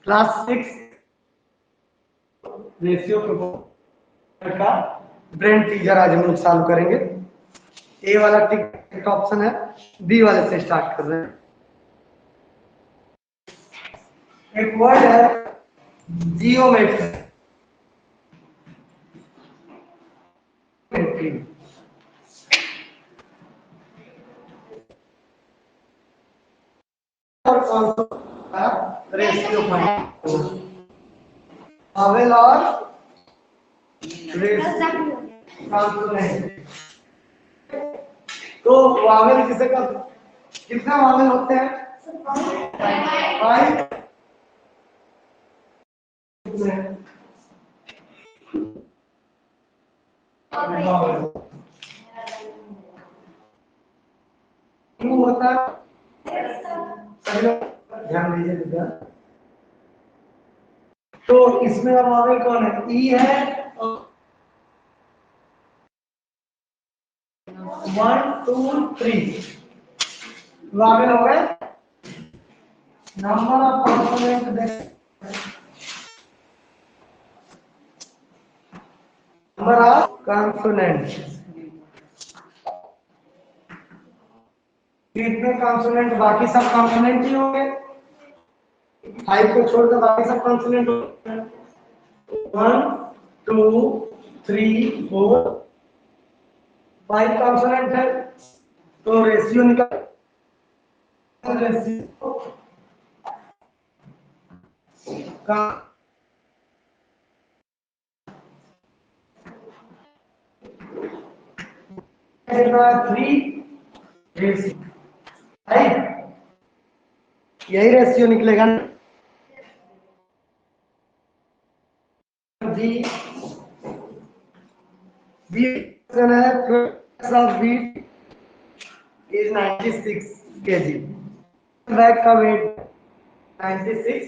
Class 6 ratio का brain teaser आज हम लोग चालू करेंगे। ए वाला टिक ऑप्शन है, बी वाले से स्टार्ट कर रहे हैं। एक वर्ड है जियोमेट्री। और कौन सा रेशियो वावेल और कॉन्सोनेंट। तो वावेल किसे का कितने वावेल होते हैं? 5। क्यों होता है? ध्यान दीजिए। तो इसमें अब वावेल कौन है? ई है। 1 2 3 वावेल हो गए। Number of consonant number of consonant कितने कॉन्सोनेंट? बाकी सब कॉन्सोनेंट ही होंगे। 5 को छोड़कर बाकी सब कॉन्सोनेंट होंगे। 1 2 3 4 5 कॉन्सोनेंट है। तो रेशियो निकाल। रेशियो का 3 रेशियो 5, यही रेशियो निकलेगा। बी बी है of B is 96 kg। Bag का weight 96।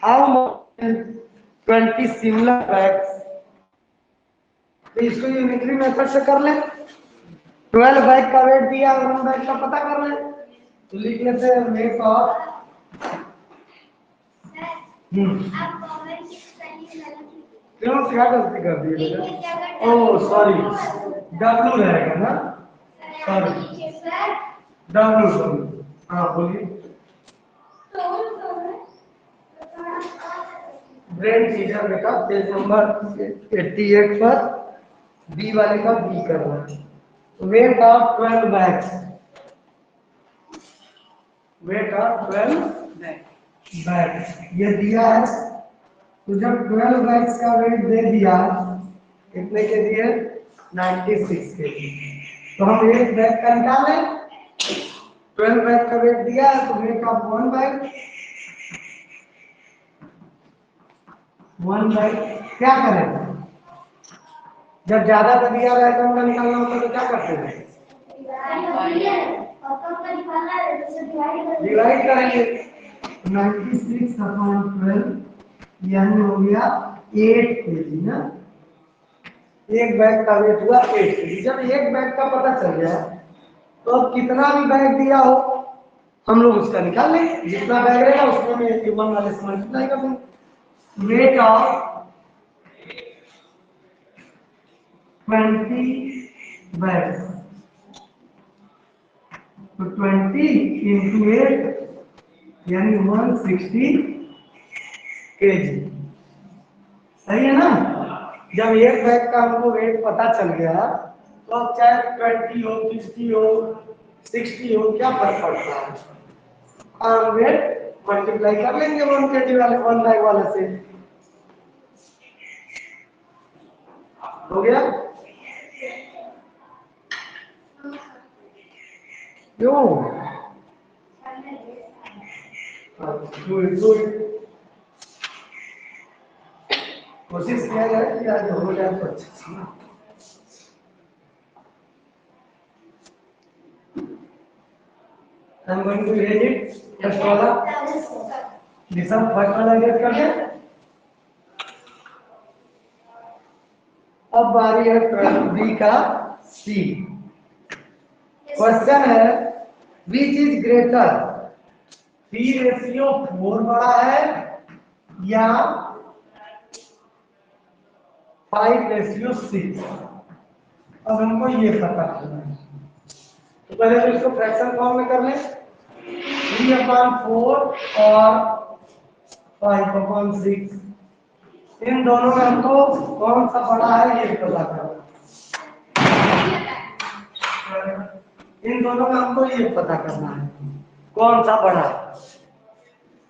How much 20 similar bags. तो इसको यूनिटरी मेथड से कर ले। 12 बैग का वेट दिया और 1 बैग का पता कर ले। तो लिख लेते हैं वेट ऑफ क्यों क्या गलती कर दी बेटा? ओह सॉरी, डब्ल्यू रहेगा ना। Sorry W. हाँ बोलिए। ब्रेन टीजर बेटा पेज नंबर 88 पर बी वाले का बी करना है। Weight of 12 bags. Weight of 12 bags ये दिया है। तो जब 12 बैग्स का वेट दे दिया, कितने के दिए? 96 के। तो हम एक बैग का निकालें। 12 बैग का वेट दिया है तो वेट ऑफ 1 बैग क्या करें? जब ज्यादा का दिया आइटम का निकालना होता तो क्या करते हैं? डिवाइड करेंगे। 96/12 यानी हो गया 8 kg ना। एक बैग का वेट हुआ 8 kg। जब एक बैग का पता चल गया तो अब कितना भी बैग दिया हो हम लोग उसका निकाल लेंगे। जितना बैग रहेगा उसमें में 1 वाले से मल्टीप्लाई कर देंगे। वेट ऑफ 20 बैग्स तो 20 into 8 यानी 160 kg। सही है ना? जब एक बैग का हमको वेट पता चल गया तो अब चाहे 20 हो 50 हो 60 हो क्या फर्क पड़ता है? वेट मल्टीप्लाई कर लेंगे 1 kg वाले 1 बैग वाले से। हो गया? क्यों? कोशिश किया जाए कि आज हो जाए तो अच्छा। I'm going to erase it. First वाला this one first वाला erase कर दे। अब बारी है 12B का C। क्वेश्चन है which is greater 3:4 बड़ा है या 5:6? अब हमको ये पता करना है, तो पहले तो इसको फ्रैक्शन फॉर्म में कर लें। 3/4 और 5/6, इन दोनों में हमको कौन सा बड़ा है ये पता करना। इन दोनों में हमको ये पता करना है कौन सा बड़ा है।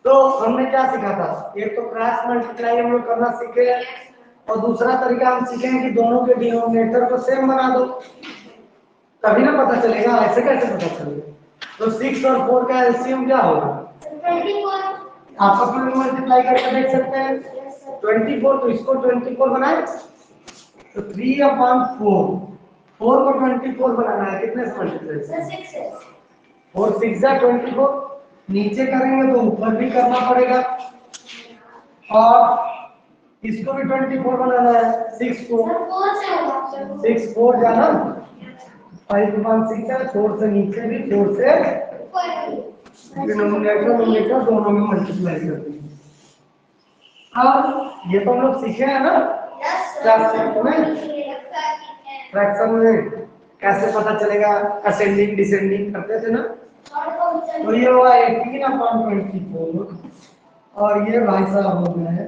तो हमने क्या सीखा था, एक तो क्रॉस मल्टीप्लाई हम लोग करना सीखे, और दूसरा तरीका हम सीखेंगे कि दोनों के डिनोमिनेटर को सेम बना दो, तभी ना पता चलेगा, ऐसे कैसे पता चलेगा। तो 6 और 4 का एलसीएम क्या होगा? 24। आपस में मल्टीप्लाई करके देख सकते हैं। 24, तो इसको 24 बनाए, तो 3/4, 4 को 24 बनाना है, कितने से मल्टीप्लाई? 4 6 जा 24, नीचे करेंगे तो ऊपर भी करना पड़ेगा, और इसको भी 24 बनाना है। 6 को 6 4 जाना, 5/6 है, 4 से नीचे भी, 4 से डिनोमिनेटर दोनों में मल्टीप्लाई कर देंगे। अब ये तो हम लोग सीखे हैं ना क्लास में, फ्रैक्शन में कैसे पता चलेगा, असेंडिंग डिसेंडिंग करते थे ना। तो ये हुआ 18/24, और ये भाई साहब हो गए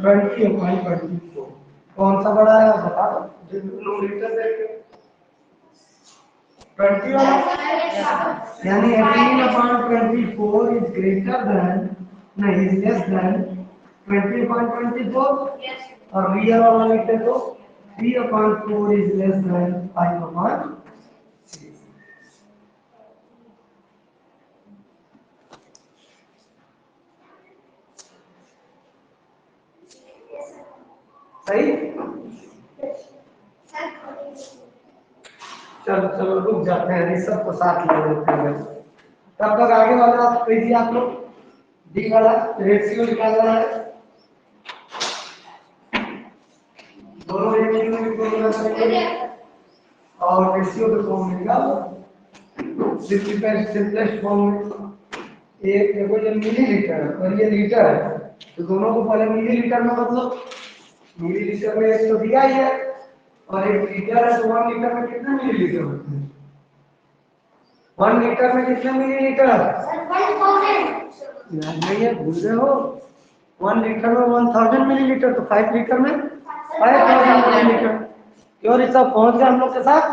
20/24। कौन सा बड़ा है आप बता दो, डिनोमिनेटर देख 20 वाला, यानी 18/24 इज ग्रेटर देन, नहीं इज लेस देन 20/24, और रियल वाला लिखते तो 3/4 इज लेस देन 5/6। सही। चलो चलो रुक जाते हैं, सब को साथ ले लेते हैं। तब तक आगे वाला आप कीजिए, आप लोग डी वाला रेशियो निकालना है, दोनों एक यूनिट को मिला चाहिए, और रेशियो के फॉर्म में निकालो, सिंपलेस्ट फॉर्म में। एक देखो ये मिलीलीटर और ये लीटर है, तो दोनों को पहले मिलीलीटर में मतलब, मिलीलीटर में एक तो दिया ही है, और एक लीटर है, तो 1 लीटर में कितने मिलीलीटर होते हैं? 1 लीटर में कितने मिलीलीटर? 1000। नहीं है, भूल गए हो। 1 लीटर में 1000 मिलीलीटर, तो 5 लीटर में 5000 मिलीलीटर। क्यों ऋषभ, पहुंच गए हम लोग के साथ?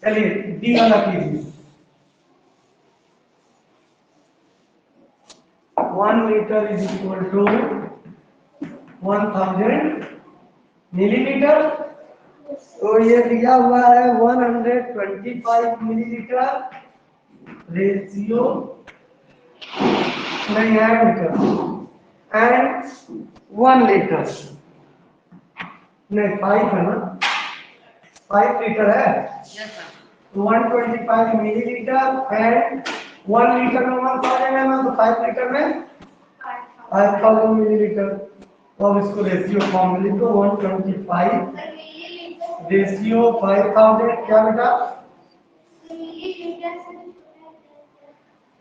चलिए डी वाला कीजिए। 1 litre is equal to 1000 millilitre, तो ये दिया हुआ है 125 मिलीलीटर, रेशियो नहीं है लीटर, एंड 1 लीटर नहीं 5 है ना, 5 लीटर है, 125 मिलीलीटर एंड 1 लीटर में 1000 है ना, तो 5 लीटर में 5000 मिलीलीटर। तो अब इसको रेशियो फॉर्म में लिखो, 125 रेशियो 5000, क्या बेटा?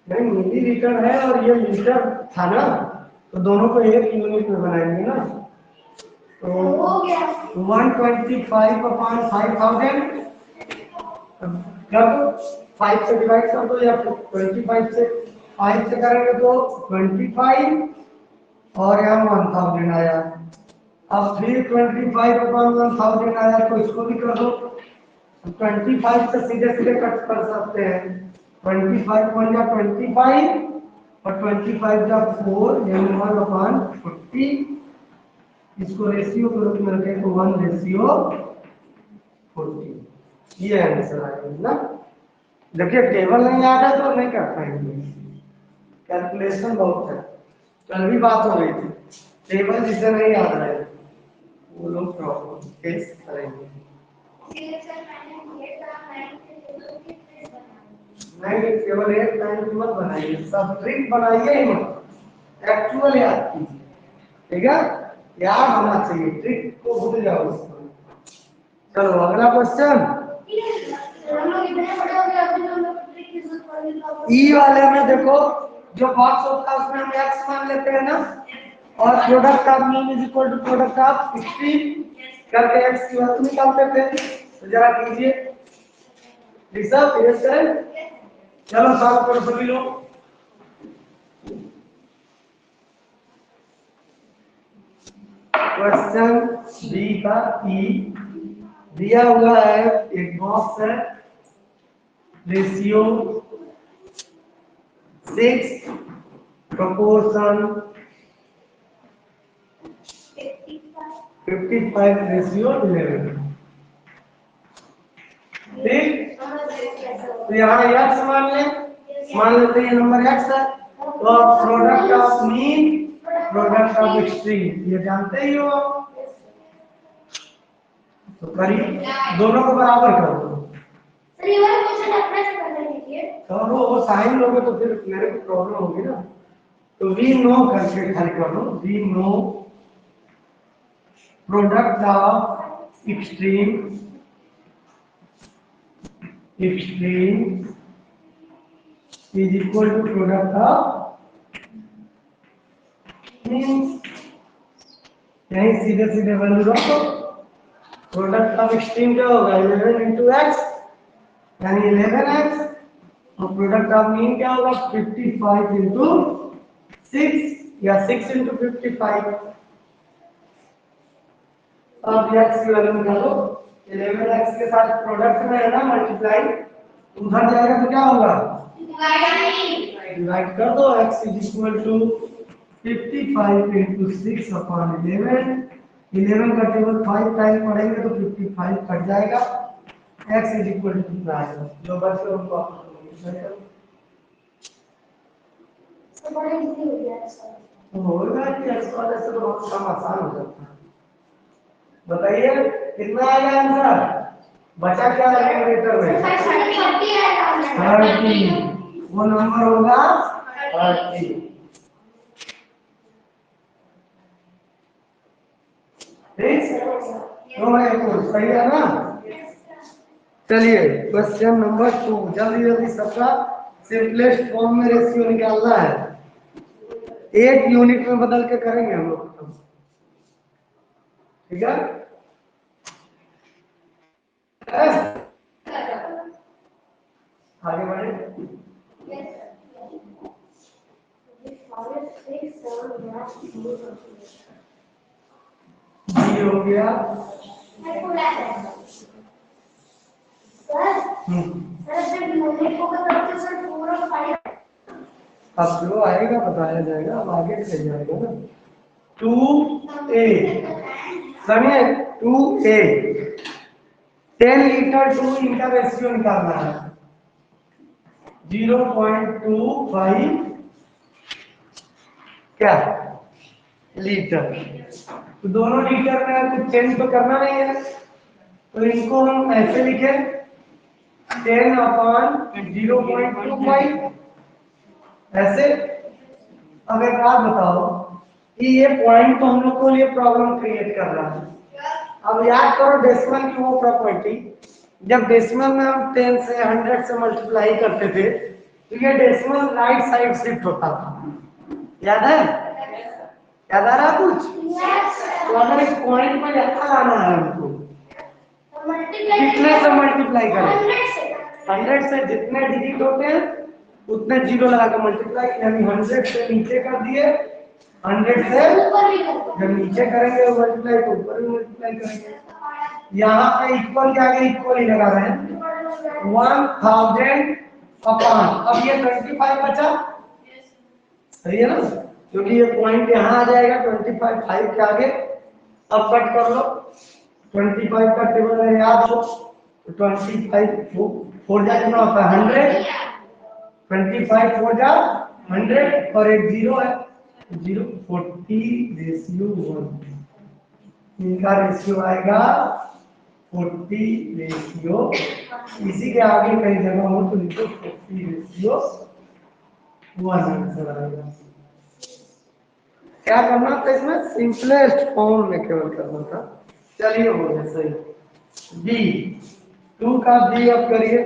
नहीं मिलीलीटर है और ये लीटर था ना, तो दोनों को एक यूनिट में बनाएंगे ना, तो 125/5000, जब 5 से डिवाइड कर दो या 25 से, 5 से करेंगे तो 25, और यहाँ 1000 आया। अब फिर 25/1000 आया, तो इसको भी कर दो, 25 से सीधे सीधे कट कर सकते हैं, 25 1 या 25, और 25 या 4 यानी 1/40, इसको रेशियो के रूप में रखें तो 1:40, ये आंसर आएगा ना। देखिए टेबल नहीं याद है तो नहीं कर पाएंगे, कैलकुलेशन बहुत है। कल भी बात हो गई थी, टेबल जिसे नहीं याद रहे वो लोग प्रॉब्लम फेस करेंगे। नहीं केवल एक टाइम की मत बनाइए, सब ट्रिक बनाइए ही मत, एक्चुअल याद कीजिए, ठीक है? याद होना चाहिए, ट्रिक को भूल जाओ उसको। चलो अगला क्वेश्चन। ई वाले में देखो जो बॉक्स होता है उसमें हम एक्स मान लेते हैं ना, और product of mean is equal to product of extreme करके एक्स की वैल्यू निकालते थे। तो जरा कीजिए सब फिर करें। चलो सॉल्व करो सभी लोग। क्वेश्चन बी का ई दिया हुआ है, एक बॉक्स है, रेशियो 6 proportion 55 रेशियो 11। ठीक, तो यहाँ x मान लेते हैं, नंबर x है, तो product of mean product of extreme ये जानते ही हो, तो करीब दोनों को बराबर कर दो। करो वो साइन लोगे तो फिर मेरे को प्रॉब्लम होगी ना, तो वी नो करके खाली कर लो, we know product of extreme is equal to product of mean. यही सीधे सीधे वैल्यू रखो, प्रोडक्ट ऑफ एक्सट्रीम क्या होगा 11 into x यानी 11x, और प्रोडक्ट ऑफ मीन क्या होगा 55 into 6 या 6 into 55। अब x की वैल्यू निकालो, 11x के साथ प्रोडक्ट में है ना मल्टीप्लाई, उधर जाएगा तो क्या होगा डिवाइड कर दो, x is equal to 55 into 6 upon 11। 11 का टेबल 5 टाइम पढ़ेंगे तो 55 कट जाएगा, x is equal to कितना आएगा, जो बच गया उनको आप तो होगा कि x वाले से तो बहुत कम आसान हो जाता है। बताइए कितना आएगा आंसर, बचा क्या न्यूमरेटर में 30, वो नंबर होगा 30। ठीक, तो भाई सही है ना। चलिए क्वेश्चन नंबर 2, जल्दी जल्दी सबका सिंपलेस्ट फॉर्म में रेशियो निकालना है, एक यूनिट में बदल के करेंगे हम लोग, ठीक है। आगे बढ़े, जी हो गया, अब जो आएगा बताया जाएगा, अब आगे चल जाएगा ना। 2a सुनिए, 2a 10 लीटर 2 इनका रेशियो निकालना है 0.25 क्या लीटर, तो दोनों लीटर में कुछ चेंज तो करना नहीं है, तो इनको हम ऐसे लिखे 10 अपॉन 0.25 ऐसे। अब एक बात बताओ कि ये पॉइंट तो हम लोग को लिए प्रॉब्लम क्रिएट कर रहा है, अब याद करो डेसिमल की वो प्रॉपर्टी, जब डेसिमल में हम 10 से 100 से मल्टीप्लाई करते थे तो ये डेसिमल राइट साइड शिफ्ट होता था, याद है, याद आ रहा कुछ? तो अगर इस पॉइंट पर यहाँ लाना है हमको, कितने से मल्टीप्लाई करें 100 से, जितने डिजिट होते हैं उतने जीरो लगा कर मल्टीप्लाई, यानी 100 से नीचे कर दिए, 100 से जब नीचे करेंगे मल्टीप्लाई तो ऊपर भी मल्टीप्लाई करेंगे, यहाँ पे इक्वल के आगे इक्वल ही लगा रहे हैं 1000 अपॉन, अब ये 25 बचा, सही है ना, क्योंकि ये पॉइंट यहाँ आ जाएगा 25 5 के आगे। अब कट कर लो, 25 का टेबल है याद हो, 25 4 जा कितना होता है 100, 25 4 जा 100 और एक जीरो है 0, 40 रेशियो 1, इनका रेशियो आएगा 40 रेशियो, इसी के आगे कई जगह हो तो लिखो 40 रेशियो 1 आंसर आएगा। क्या करना था इसमें, सिंपलेस्ट फॉर्म में केवल करना था। चलिए हो गया सही। बी 2 का बी अब करिए,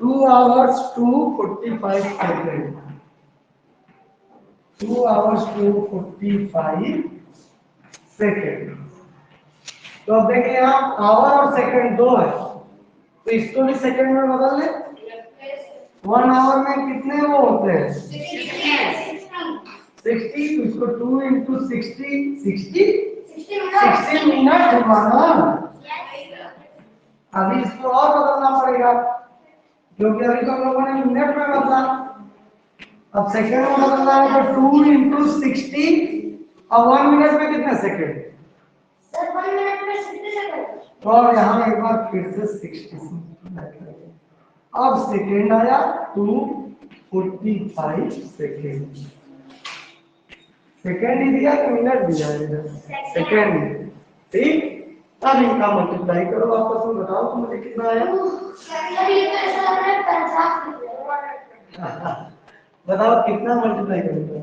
2 hours 2:45 seconds. 2 hours 2:45 second. तो अब देखिए यहाँ आवर और सेकंड दो है, तो इसको भी सेकंड में बदल ले। 1 आवर में कितने वो होते हैं? 60। इसको 2 into 60 मिनट हुआ ना। अभी इसको और बदलना पड़ेगा, क्योंकि अभी तो हम लोगों ने मिनट में बदला, अब सेकंड में बदलना है। तो 2 into 60 और 1 मिनट में कितने सेकंड? सर 1 मिनट में 60 सेकंड। तो यहाँ एक बार फिर से 60 अब सेकंड आया 2:45 सेकंड। सेकंड ही दिया कि मिनट दिया? सेकंड। ठीक, अब इनका मल्टीप्लाई करो आपस में, बताओ तो मुझे कितना आया। बताओ कितना मल्टीप्लाई करोगे?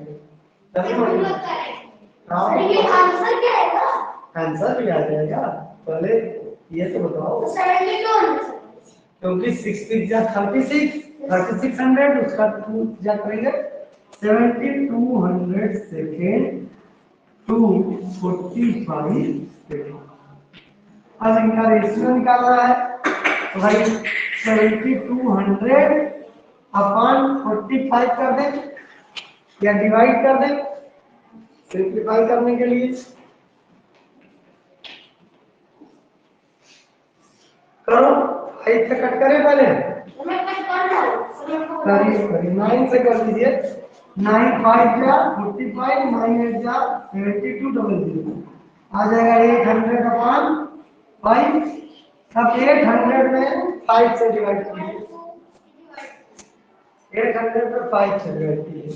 आंसर क्या आएगा? आंसर भी आ जाएगा, पहले ये तो बताओ। 72, क्योंकि 6 जा 3600 उसका 2 जा करेंगे 7200 सेकेंड 2:45 सेकेंड। अब इनका रेशियो निकालना है, तो भाई 7200 अपॉन 45 कर दें या डिवाइड कर दें। सिंप्लीफाई करने के लिए करो, 5 से कट करें पहले, करिए 9 से कर लीजिए। 9 5 जा 45, 9 8 जा 72, डबल 0 आ जाएगा 800 अपॉन 5। अब 800 में 5 से डिवाइड कीजिए, 800 में 5 से डिवाइड कीजिए,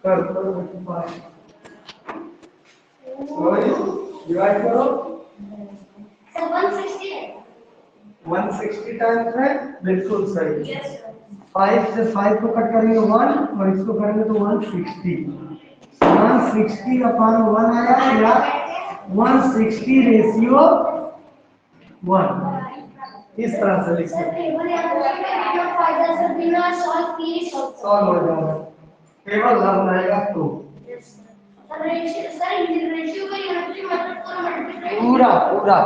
कर दो 5 डिवाइड करो। 160 टाइम्स में बिल्कुल सही। 5 से 5 को कट करेंगे 1 और इसको करेंगे तो 160 अपॉन 1 आया या 160 रेशियो 1। इस तरह से लिख सकते हैं, सॉल्व हो जाएगा। केवल लर्न आएगा तो पूरा पूरा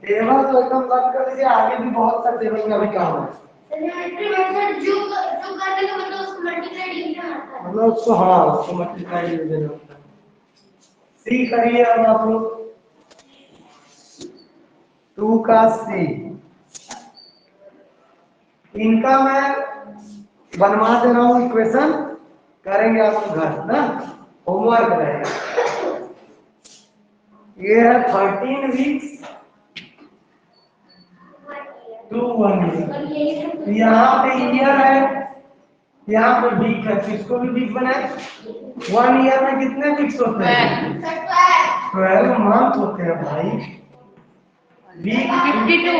टेबल तो एकदम लर्न कर लीजिए। आगे भी बहुत सा टेबल का भी काम है, मतलब उसको, हाँ उसको मल्टीप्लाई डिवीजन होता है। सी करिए अब आप लोग, 2 का सी। इनका मैं बनवा दे रहा हूँ इक्वेशन, करेंगे आप घर ना, होमवर्क रहेगा। ये है 13 वीक्स टू 1 ईयर। यहाँ पे ईयर है, यहाँ पे वीक है, किसको भी वीक बनाए। 1 ईयर में कितने वीक्स होते हैं? 12 मंथ होते हैं भाई। वीक 52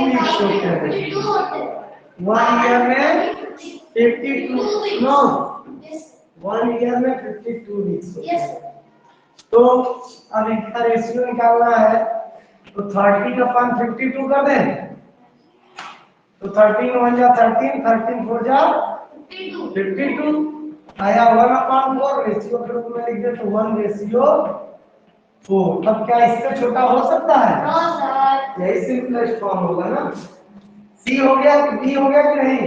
वीक्स होते हैं। 1 ईयर में 52, नो 1 ईयर में 52 वीक्स होते हैं। तो अब इसका रेशियो निकालना है, तो 13 अपॉन 52 कर दें। तो 13 1 जा 13, 13 4 जा 52 आया। 1 अपॉन 4 रेशियो के रूप में लिख दे तो 1:4। अब क्या इससे छोटा हो सकता है? यही सिंपलेस्ट फॉर्म होगा ना। सी हो गया कि बी हो गया कि नहीं?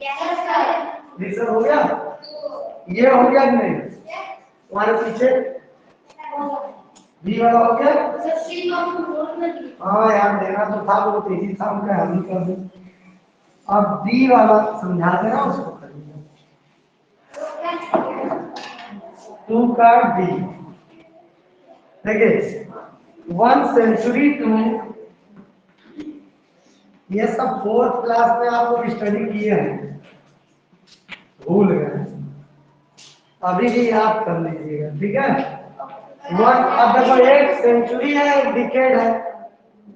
यस सर हो गया। ये हो गया कि नहीं? हमारे पीछे बी वाला हो गया। हाँ यार देना तो था, वो तेजी था उनका, हम ही कर दूं। अब बी वाला समझा देना उसको करिए। 2 का बी देखिए 1 सेंचुरी 2, ये सब 4th क्लास में आप लोग स्टडी किए हैं, भूल गए, अभी भी याद कर लीजिएगा, ठीक है। 1 अब देखो, एक सेंचुरी है एक डिकेड है,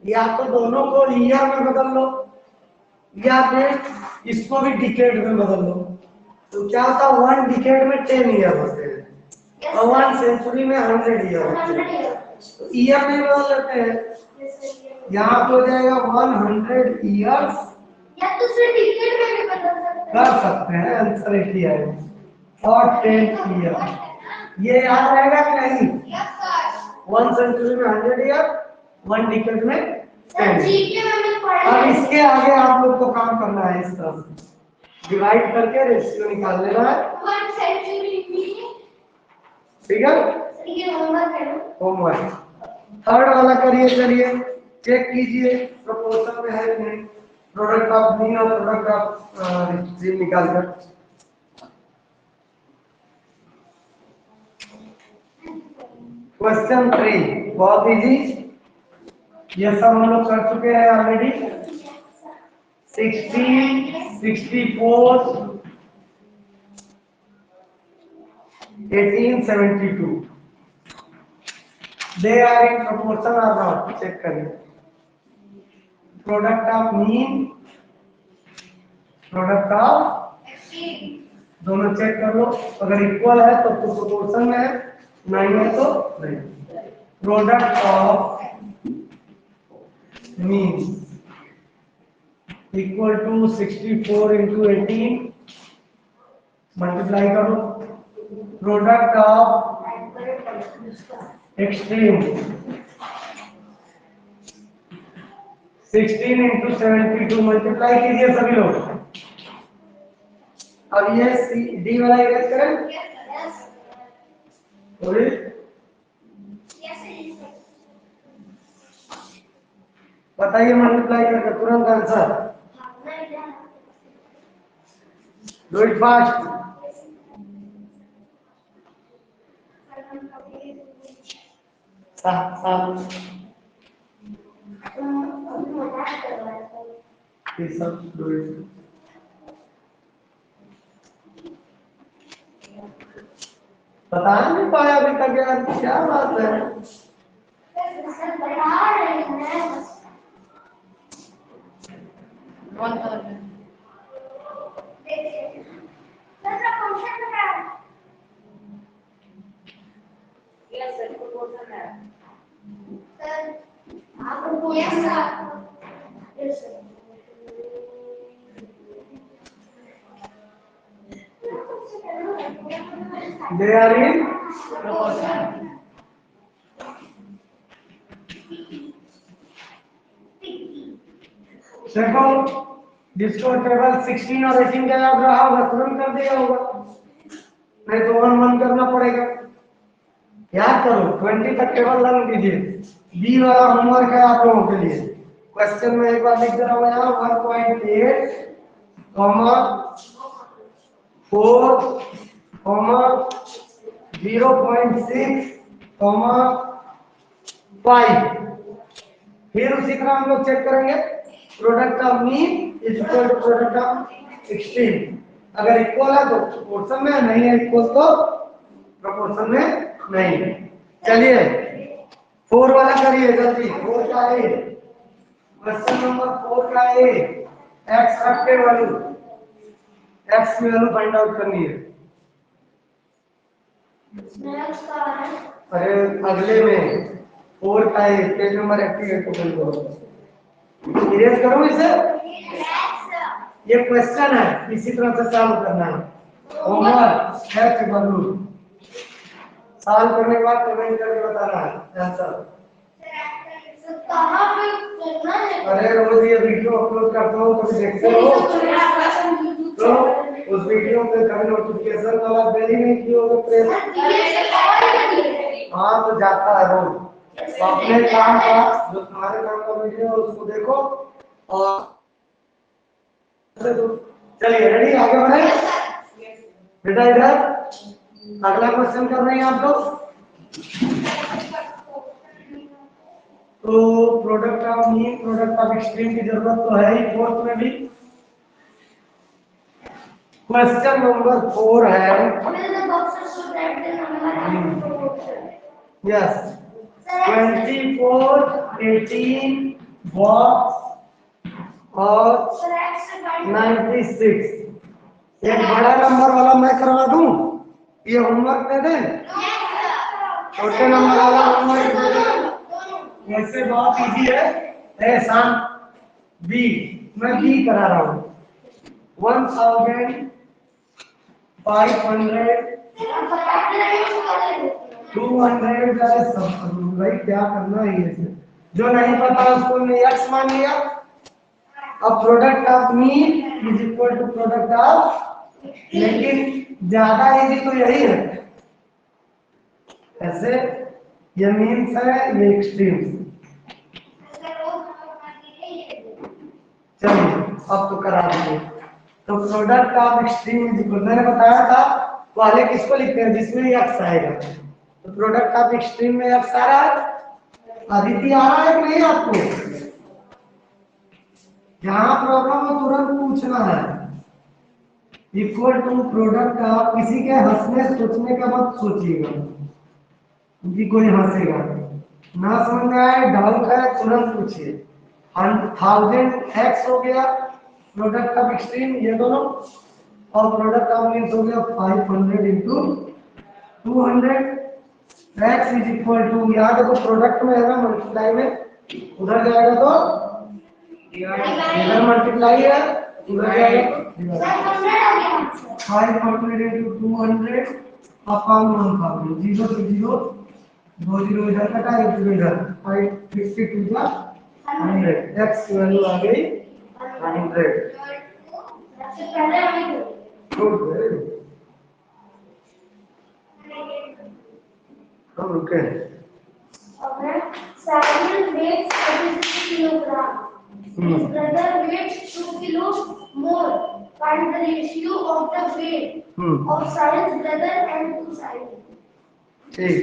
या तो दोनों को ईयर में बदल लो या फिर इसको भी डिकेड में बदल लो। तो क्या होता है, 1 डिकेड में 10 ईयर होते हैं और 1 सेंचुरी में 100 ईयर होते हैं। तो ईयर में बदल लेते हैं, यहाँ पे हो जाएगा 100 ईयर्स दूसरे टिकट में भी बदल सकते कर सकते हैं, आंसर एक ही है। और 10 ईयर ये याद रहेगा कि नहीं? यस सर 1 सेंचुरी में 100 ईयर, 1 डिकेड में 10। जीके में भी अब पढ़ा इसके आगे आप लोग को काम करना है, इस तरह से डिवाइड करके रेशियो निकाल लेना है। 1 सेंचुरी में ठीक है, ये होमवर्क है होमवर्क। थर्ड वाला करिए, चलिए चेक कीजिए प्रोपोर्शन में है कि नहीं। प्रोडक्ट ऑफ मीन और प्रोडक्ट ऑफ निकाल कर। क्वेश्चन 3 बहुत इजी, ये सब हम लोग कर चुके हैं already. 60, 64, 18, 72 they are in proportion or not, check करिए। Product of mean, product of दोनों चेक कर लो, अगर इक्वल है तो प्रोपोर्शन में है, नहीं है तो नहीं। Product of mean equal to 64 into 18 multiply करो। Product of extreme 16 into 72 multiply कीजिए सभी लोग। अब ये सी डी वाला इरेज करें। बोलिए बताइए, मल्टीप्लाई करके तुरंत आंसर, डू इट फास्ट। सात सात ये सब डू इट। बता नहीं पाया अभी तक यार, क्या बात है। They are in देखो, जिसको टेबल 16 और 18 का याद रहा होगा तुरंत कर दिया होगा, नहीं तो 1 1 करना पड़ेगा। याद करो, 20 तक टेबल लर्न कीजिए। बी वाला होमवर्क है आप लोगों के लिए। क्वेश्चन में एक बार लिख दे रहा हूं यहाँ 1.8 4 0.6 5। फिर उसी तरह हम लोग चेक करेंगे product of mean is equal to product of extreme. अगर इक्वल है तो प्रोपोर्शन में, नहीं है इक्वल तो प्रोपोर्शन में नहीं। चलिए 4 वाला करिए जल्दी। 4 का ए, क्वेश्चन नंबर 4 का ए, एक्स रख के वैल्यू, एक्स की वैल्यू फाइंड आउट करनी है। अरे अगले में 4 का ए, पेज नंबर 88 को फिल करो, इरेज करो इसे। ये क्वेश्चन है, इसी तरह से सॉल्व करना है। होमवर्क है कि बदलू, सॉल्व करने के बाद कमेंट करके बताना है आंसर। अरे रोज ये वीडियो अपलोड करता हूँ तो देखते हो, तो उस वीडियो पे कभी नोटिफिकेशन वाला बेल ही नहीं किया होगा प्रेस। हाँ तो जाता है रोज, तो अपने काम का, जो तुम्हारे काम का वीडियो है उसको देखो। और चलिए रेडी, आगे बढ़े बेटा। इधर अगला क्वेश्चन कर रहे हैं आप लोग। तो product of mean, product of extreme की जरूरत तो है ही फोर्थ में भी। क्वेश्चन नंबर 4 है, यस 24, 18 बॉक्स और 96। एक बड़ा नंबर वाला मैं करवा दूं, ये होमवर्क दे दें। छोटे नंबर वाला होमवर्क दे दें, वैसे बहुत इजी है। एहसान बी, मैं बी करा रहा हूँ। 1000 500 200 भाई क्या करना है ये जो नहीं पता उसको हमने x मान लिया। अब product of mean is equal to product of, लेकिन ज्यादा इजी तो यही है। ऐसे ये मीन्स है ये एक्सट्रीम्स। चलिए अब तो करा दीजिए। तो product of extreme is equal, मैंने बताया था वाले किसको लिखते हैं जिसमें एक्स आएगा। तो प्रोडक्ट ऑफ एक्सट्रीम में एक्स आ रहा है, अदिति आ रहा है कि नहीं आपको? जहां प्रॉब्लम हो तुरंत पूछना है। इक्वल टू प्रोडक्ट ऑफ, किसी के हंसने सोचने का मत सोचिएगा क्योंकि कोई हंसेगा। ना समझ में आए डाउट है तुरंत पूछिए। 1000 एक्स हो गया प्रोडक्ट ऑफ एक्सट्रीम ये दोनों, और प्रोडक्ट ऑफ मीन्स हो गया 500 into 200। X is equal to, यहाँ देखो प्रोडक्ट में है ना मल्टीप्लाई में, उधर जाएगा तो इधर मल्टीप्लाई है, उधर जाएगा 500 इंटू 200 अपॉन 1000, 0 से 0 2 0 इधर कटा, एक 0 इधर, 550 टू जा 100, एक्स की वैल्यू आ गई 100। गुड, हम रुके Samuel weighs 36 kilogram. His brother weighs 2 kilos more. Find the ratio of the weight of Sahil's brother and to Sahil. ठीक।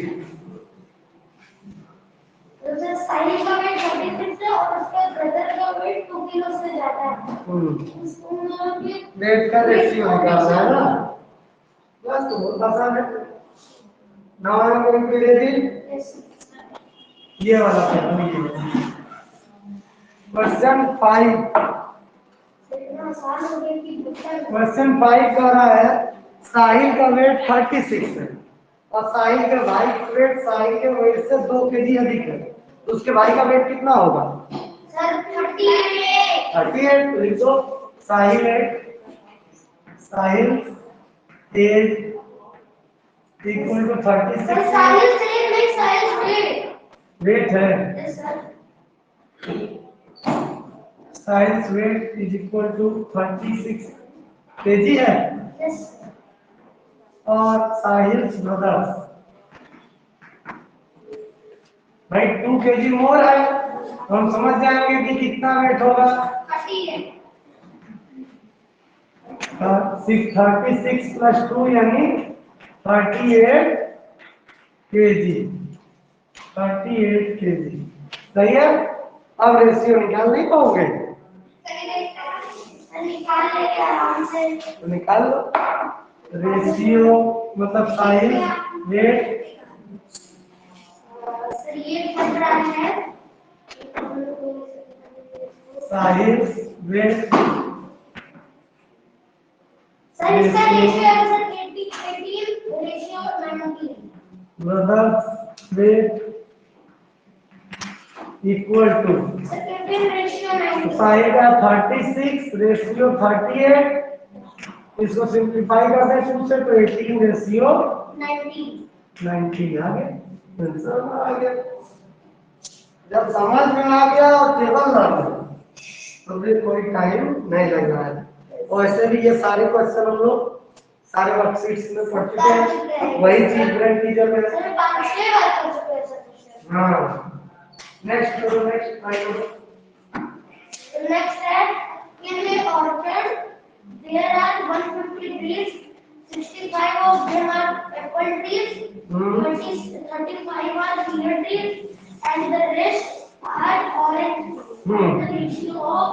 तो सर साहिल का वेट 36 है और उसके ब्रदर का वेट 2 किलो से ज्यादा है। वेट का रेशियो निकालना है ना, बस तो बहुत आसान है। Now I am going to read ये वाला क्वेश्चन 5। क्वेश्चन 5 कह रहा है साहिल का वेट 36 है और साहिल के भाई का वेट साहिल के वेट से 2 केजी अधिक है, तो उसके भाई का वेट कितना होगा? सर 38। 38 लिख दो। Sahil is equal to 36। Sir Sahil से नहीं साहिल वेट है। Yes sir. Sahil weight is equal to 36 KG है यस। और साहिल ब्रदर भाई 2 केजी मोर है, तो हम समझ जाएंगे कि कितना वेट होगा। 36 प्लस 2 यानी 38 केजी। 38 केजी सही है। अब रेशियो निकाल नहीं पाओगे निकाल लेंगे आराम से। तो निकाल लो। रेशियो मतलब साहिल वेट, सर ये बन रहा है साहिल वेट सर इसका रेशियो है sir 18 ratio 19। Brothers weight equal to sir 18 ratio 19। Sahil का 36 रेशियो 38, इसको सिंपलीफाई करते हैं 2 से तो 18 रेशियो 19 आ गया। आंसर आ गया। जब समझ में आ गया और टेबल ला गया तो फिर कोई टाइम नहीं लगना है। और ऐसे भी ये सारे क्वेश्चन हम लोग सारे वर्कशीट्स में पढ़ चुके हैं, वही चीज ब्रेक टीचर में। सर 5-6 बार कर चुके हैं सर। हाँ नेक्स्ट करो, नेक्स्ट ट्राई करो। नेक्स्ट है in the orchard there are 150 trees, 65 of them are apple trees, 35 are pear trees and the rest are orange trees. The ratio of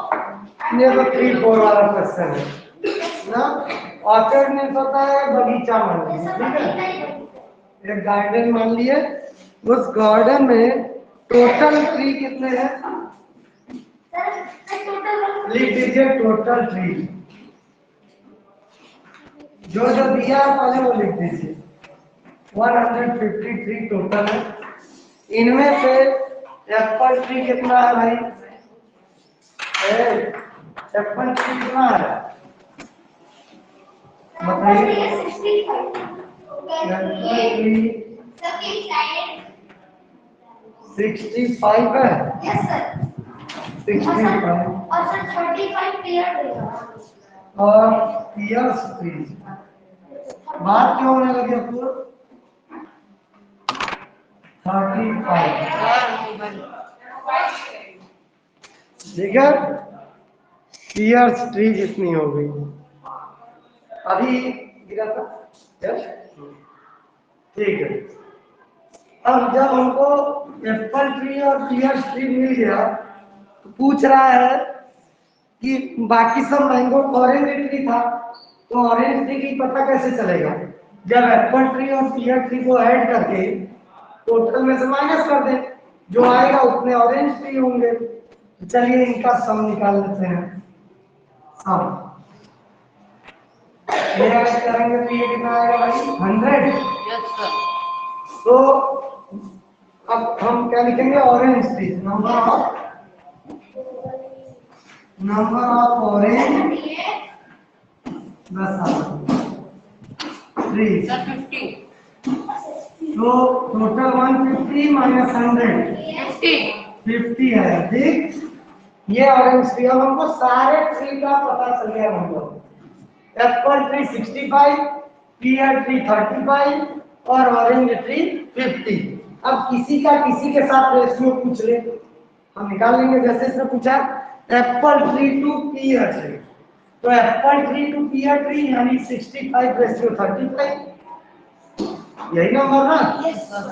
ये तो 3-4 वाला क्वेश्चन है ना। ऑर्चर्ड में होता है बगीचा मान लीजिए, ठीक है, एक गार्डन मान लिए, उस गार्डन में टोटल ट्री कितने हैं लिख दीजिए। टोटल ट्री जो जो दिया है पहले वो लिख दीजिए। 153 टोटल है। इनमें से एप्पल ट्री कितना है भाई? एप्पल ट्री कितना है? बताइए। 65 है। Yes sir. 65 और सर 35 पेयर देगा। और ईयर्स प्लीज। बात क्यों होने लगी आपको? 35 ठीक है। ईयर्स ट्री जितनी हो गई अभी गिरा था। यस ठीक है। अब जब हमको एप्पल ट्री और पीयर्स ट्री मिल गया तो पूछ रहा है कि बाकी सब मैंगो ऑरेंज ट्री था तो ऑरेंज ट्री की पता कैसे चलेगा? जब एप्पल ट्री और पीयर ट्री को ऐड करके टोटल में से माइनस कर दे, जो आएगा उतने ऑरेंज ट्री होंगे। तो चलिए इनका सम निकाल लेते हैं। सम ये ऐड करेंगे तो ये कितना आएगा भाई? 100। Yes sir. तो अब हम क्या लिखेंगे? Orange tree number of orange tree. Sir 50। तो टोटल 150 माइनस 100 50 है। ठीक, ये ऑरेंज ट्री। अब हमको सारे ट्री का पता चल गया। हमको एप्पल ट्री 65, पीयर ट्री 35 और ऑरेंज ट्री 50। अब किसी का किसी के साथ रेशियो पूछ ले, हम निकाल लेंगे। जैसे इसने पूछा apple tree to pear tree, तो apple tree to pear tree यानी 65 रेशियो 35, यही नंबर ना?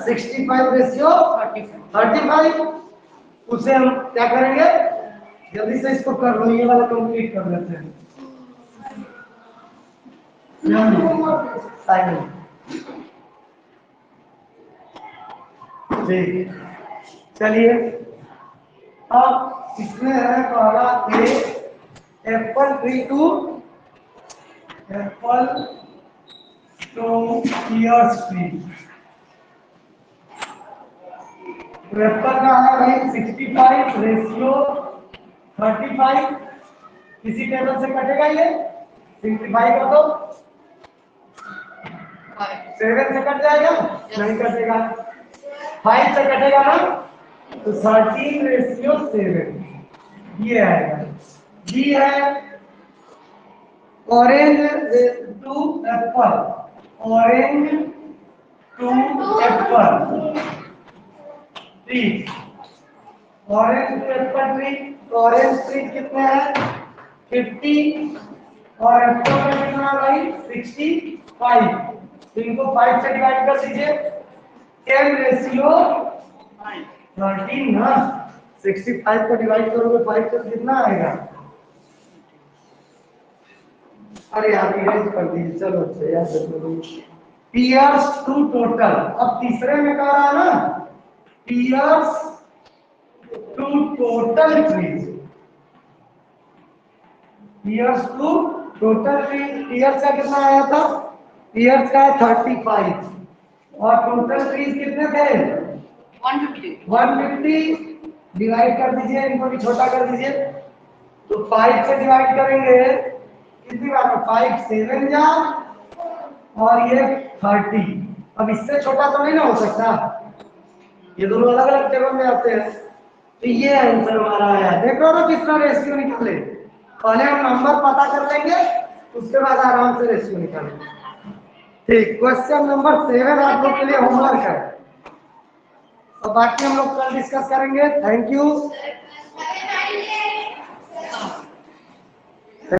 65 रेशियो 35। उसे हम क्या करेंगे? जल्दी से इसको कर लो, ये वाला कंप्लीट कर लेते हैं। ठीक, चलिए अब इसमें है पहला a apple tree to apple to pears tree. Apple का है भाई 65 रेशियो 35। किसी टेबल से कटेगा ये? सिंप्लीफाई कर दो, 7 से कट जाएगा? नहीं कटेगा। 5 से कटेगा ना? तो 13 रेशियो 7 ये आएगा। बी है orange to apple, orange to apple tree, orange to apple tree. Orange tree कितने हैं? 50 और एप्पल का कितना है भाई? 65। तो इनको 5 से डिवाइड कर दीजिए। 10 रेशियो 13 ना? 65 को डिवाइड करोगे 5 से कितना आएगा? अरे यार इरेज कर दीजिए। चलो अच्छा याद रखो। Pears to total. अब तीसरे में कह रहा है ना pears to total trees. Pears to total trees. Pears का कितना आया था? पीयर्स का 35 और टोटल ट्रीज कितने थे? 150 डिवाइड कर दीजिए, इनको भी छोटा कर दीजिए। तो 5 से डिवाइड करेंगे कितनी बार? 5 7 जा और ये 30। अब इससे छोटा तो नहीं ना हो सकता, ये दोनों अलग अलग टेबल में आते हैं। तो ये आंसर हमारा आया। देखो ना कितना रेशियो निकाले। पहले हम नंबर पता कर लेंगे, उसके बाद आराम से रेशियो निकालेंगे। ठीक, क्वेश्चन नंबर 7 आप लोग के लिए होमवर्क है और बाकी हम लोग कल डिस्कस करेंगे। Thank you.